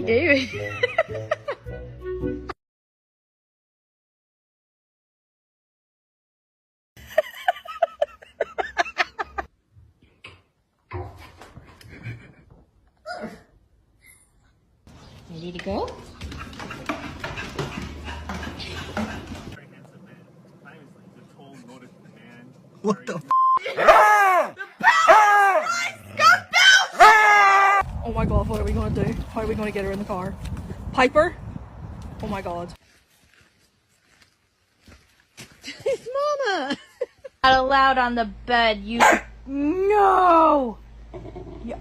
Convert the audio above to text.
you doing? Ready to go? What the f? Oh my god, what are we gonna do? How are we gonna get her in the car? Piper? Oh my god. It's Mama! Not allowed on the bed, you... No! Yeah.